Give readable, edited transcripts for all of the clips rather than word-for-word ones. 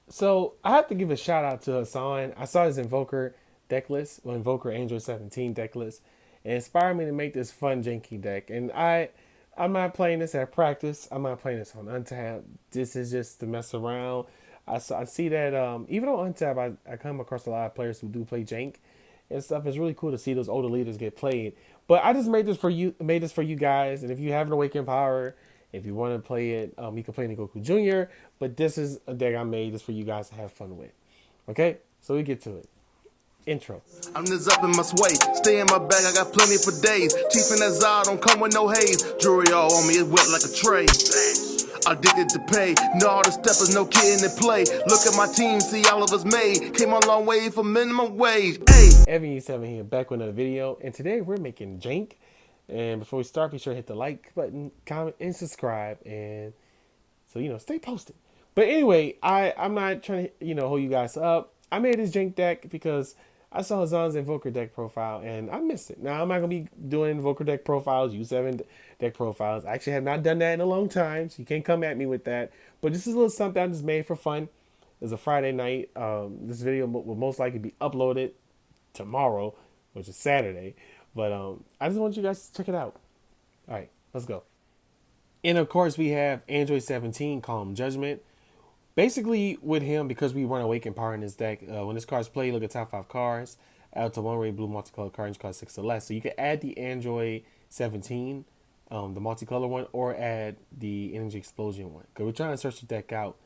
So I have to give a shout out to Hassan. I saw his Invoker deck list, well, Invoker Angel 17 deck list. It inspired me to make this fun janky deck. And I'm not playing this at practice. I'm not playing this on Untap. This is just to mess around. I see that even on Untap, I come across a lot of players who do play jank and stuff. It's really cool to see those older leaders get played. But I just made this for you guys. And if you have an Awakened Power, if you want to play it, you can play the Goku Jr. But this is a deck I made just for you guys to have fun with. Okay, so we get to it. Intro. I'm just up in my sway. Stay in my bag, I got plenty for days. Chief and that don't come with no haze. Jewelry all on me, it's wet like a tray. Addicted to pay. Know all the steppers, no kidding to play. Look at my team, see all of us made. Came a long way for minimum wage. Hey. A17 here, back with another video. And today we're making jank. And before we start, be sure to hit the like button, comment, and subscribe. And so, stay posted. But anyway, I'm not trying to, hold you guys up. I made this jank deck because I saw Zan's Invoker deck profile and I missed it. Now, I'm not going to be doing Invoker deck profiles, U7 deck profiles. I actually have not done that in a long time, so you can't come at me with that. But this is a little something I just made for fun. It's a Friday night. This video will most likely be uploaded tomorrow, which is Saturday. But I just want you guys to check it out. All right, let's go. And of course, we have Android 17, Calm Judgment. Basically, with him, because we run Awakened Power in this deck, when this card's played, look at top 5 cards. Add to one red blue multicolored card, each cost 6 or less. So you can add the Android 17, the multicolor one, or add the Energy Explosion one. Because we're trying to search the deck out.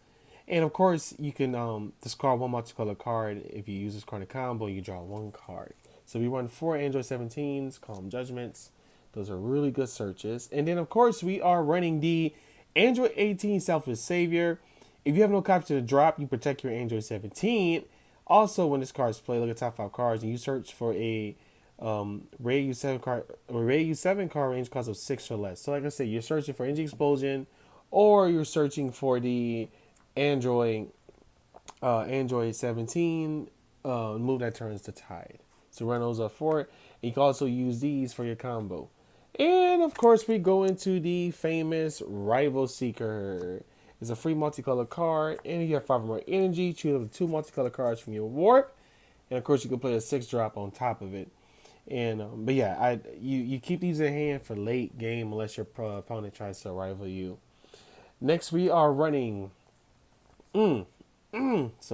And of course, you can discard one multicolor card. If you use this card in a combo, you draw one card. So we run 4 Android 17s, Calm Judgments. Those are really good searches. And then, of course, we are running the Android 18 Selfless Savior. If you have no copy to the drop, you protect your Android 17. Also, when this card is played, look at top 5 cards, and you search for a Ray U7 card, or Ray U7 card range cost of 6 or less. So, like I said, you're searching for Energy Explosion, or you're searching for the Android 17 move that turns to Tide. So run those up for it. And you can also use these for your combo. And of course, we go into the famous Rival Seeker. It's a free multicolor card, and you have 5 or more energy. Choose up to 2 multicolor cards from your warp, and of course, you can play a 6-drop on top of it. And but yeah, you keep these in hand for late game unless your opponent tries to rival you. Next, we are running. So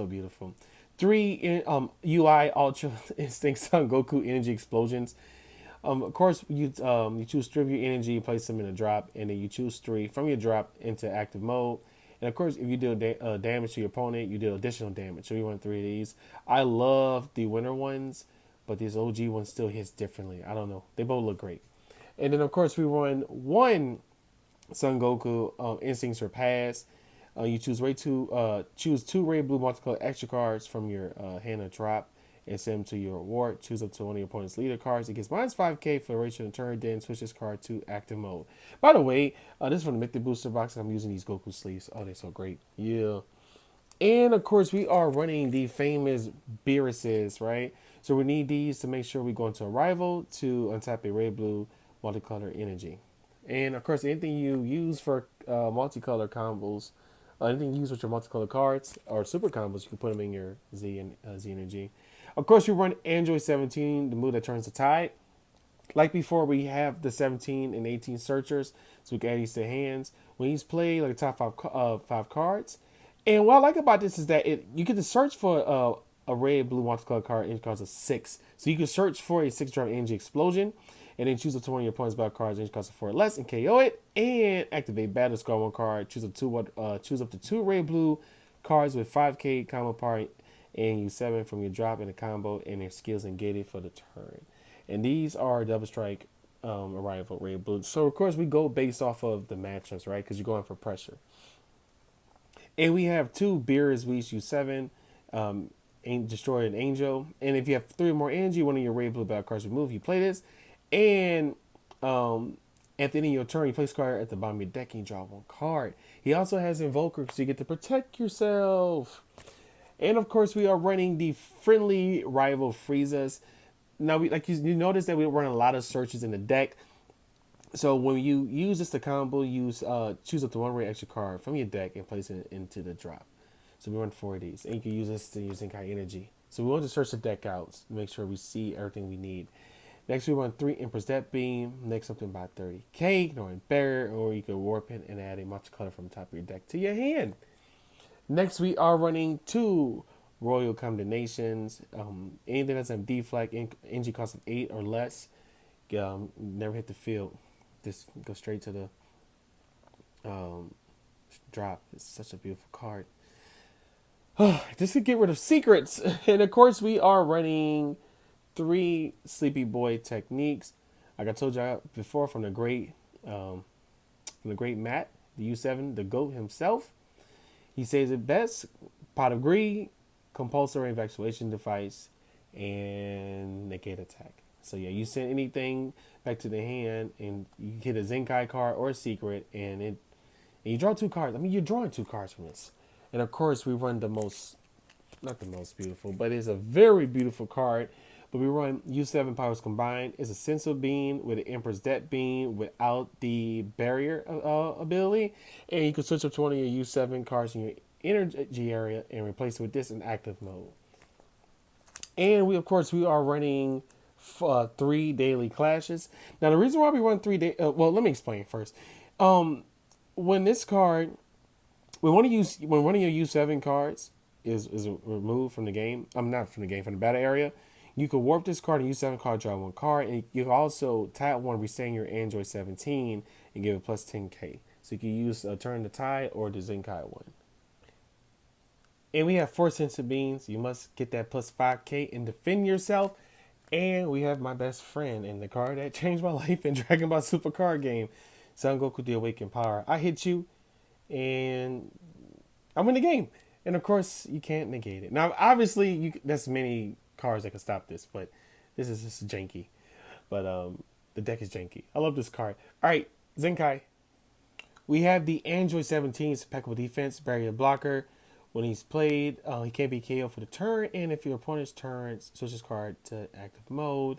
beautiful. 3 UI Ultra Instinct Sun Goku Energy Explosions. Of course, you choose 3 of your energy, place them in a drop, and then you choose 3 from your drop into active mode. And of course, if you deal damage to your opponent, you deal additional damage. So we run 3 of these. I love the winter ones, but these OG ones still hits differently. I don't know. They both look great. And then of course, we run 1 Son Goku Instinct Surpass. You choose 2 red blue multicolor extra cards from your hand or drop and send them to your reward. Choose up to one of your opponent's leader cards. It gets -5k for the duration of the turn, then switch this card to active mode. By the way, this is from the Mythic Booster box. I'm using these Goku sleeves. Oh, they're so great. Yeah. And of course, we are running the famous Beeruses, right? So we need these to make sure we go into a rival to untap a red blue multicolor energy. And of course, anything you use for multicolor combos, anything you use with your multicolor cards or super combos, you can put them in your Z and Z energy. Of course, we run Android 17, the move that turns the tide. Like before, we have the 17 and 18 searchers, so we can add these to hands. When he's played, like top 5 cards. And what I like about this is that you get to search for a red, blue multicolor card, and it costs a 6. So you can search for a 6-drop energy explosion, and then choose up to one of your opponent's battle cards, and costs a 4 or less, and KO it, and activate battle score 1 card. Choose up to 2 red, blue cards with 5k combo power, and use 7 from your drop in a combo, and their skills negated for the turn. And these are double strike, arrival, red, blue. So of course we go based off of the matchups, right? Because you're going for pressure. And we have 2 Beerus, we use 7, destroy an angel. And if you have 3 or more energy, one of your red, blue battle cards removed. You play this, and at the end of your turn, you place card at the bottom of your deck and you draw 1 card. He also has Invoker, so you get to protect yourself. And of course, we are running the friendly rival Friezas. Now, you notice that we run a lot of searches in the deck. So when you use this to combo, choose up to 1 red extra card from your deck and place it into the drop. So we run 4 of these. And you can use this to use zenkai energy. So we want to search the deck out to make sure we see everything we need. Next, we run 3 Emperor's Death Beam. Next, something about 30k, ignoring Barrier, or you could warp it and add a monster color from the top of your deck to your hand. Next, we are running 2 Royal Condemnations. Anything that's have deflect, energy cost of 8 or less, never hit the field. Just go straight to the drop. It's such a beautiful card. Just to get rid of secrets. And of course, we are running 3 Sleepy Boy techniques. Like I told you before, from the great Matt, the U7, the GOAT himself. He says it best: Pot of Greed, Compulsory Evacuation Device, and Negate Attack. So yeah, you send anything back to the hand, and you get a Zenkai card or a secret, and you draw 2 cards. I mean, you're drawing 2 cards from this. And of course, we run not the most beautiful, but it's a very beautiful card. But we run U7 powers combined. It's a Senso Beam with an Emperor's Death Beam without the barrier ability. And you can switch up to one of your U7 cards in your energy area and replace it with this in active mode. And we are running 3 daily clashes. Now, the reason why we run 3 well, let me explain first. When one of your U7 cards is removed from the game, not from the game, from the battle area, you can warp this card and U7 card, draw 1 card, and you can also tap 1, resetting your Android 17 and give it plus 10k. So you can use Turn the Tide or the Zenkai one. And we have 4 Senso Beams. You must get that plus 5k and defend yourself. And we have my best friend in the card that changed my life in Dragon Ball Super card game, Son Goku the Awakened Power. I hit you, and I win the game. And of course, you can't negate it. Now, obviously, there's many cards that can stop this, but this is just janky. But the deck is janky. I love this card. All right, Zenkai. We have the Android 17. It's impeccable defense, barrier blocker. When he's played, he can't be KO for the turn, and if your opponent's turn, switch his card to active mode.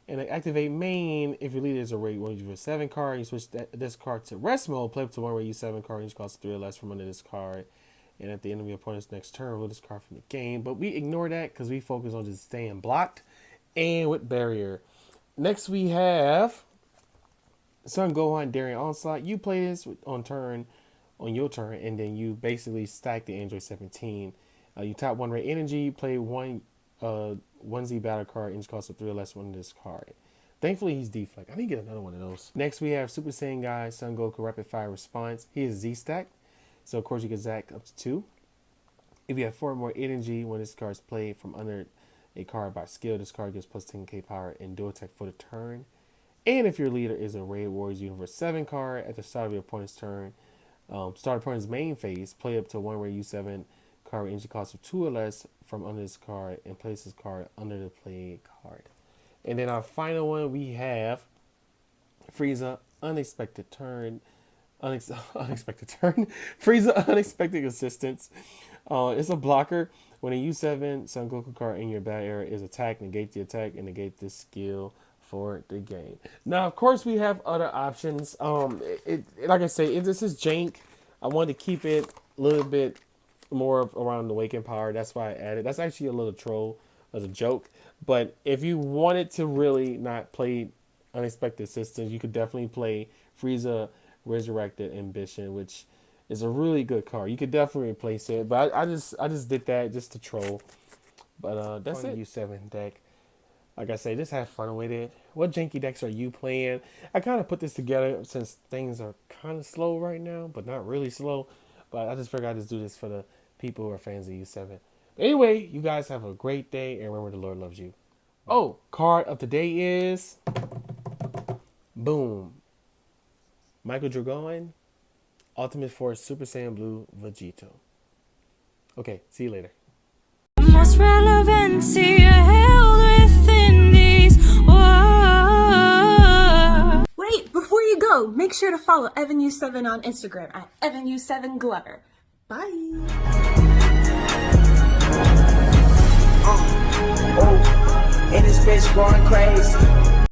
And to activate main, if your leader is a rate 1/7 card, you switch this card to rest mode, play up to 1 rate U7 card, each costs 3 or less from under this card. And at the end of your opponent's next turn, remove this card from the game. But we ignore that because we focus on just staying blocked and with barrier. Next, we have Son Gohan Daring Onslaught. You play this on your turn, and then you basically stack the Android 17. You tap 1 rate energy, you play 1Z battle card, each cost of 3 or less from this card. Thankfully, he's deflect. I need to get another one of those. Next, we have Super Saiyan Guy Son Goku Rapid Fire Response. He is Z stack. So, of course, you can zack up to 2. If you have 4 more energy when this card is played from under a card by skill, this card gets plus 10k power and dual attack for the turn. And if your leader is a Raid Warriors Universe 7 card, at the start of your opponent's turn, start opponent's main phase, play up to 1 Raid U7 card with energy cost of 2 or less from under this card and place this card under the play card. And then our final one, we have Frieza Unexpected Turn. Unexpected turn. Frieza Unexpected Assistance. It's a blocker. When a U7 Son Goku card in your battle area is attacked, negate the attack and negate this skill for the game. Now, of course, we have other options. Like I say, if this is jank, I wanted to keep it a little bit more around the Awakened Power. That's why I added. That's actually a little troll as a joke. But if you wanted to really not play Unexpected Assistance, you could definitely play Frieza Resurrected Ambition, which is a really good card. You could definitely replace it, but I just did that just to troll. But that's it. U7 deck. Like I say, just have fun with it. What janky decks are you playing? I kind of put this together since things are kind of slow right now, but not really slow. But I just figured I'd just do this for the people who are fans of U7. Anyway, you guys have a great day, and remember the Lord loves you. Oh, card of the day is boom. Michael Dragon, Ultimate Force Super Saiyan Blue Vegito. Okay, see you later. Most relevancy held within these walls. Wait, before you go, make sure to follow EvanU7 on Instagram at EvanU7Glover. Bye. And this bitch going crazy.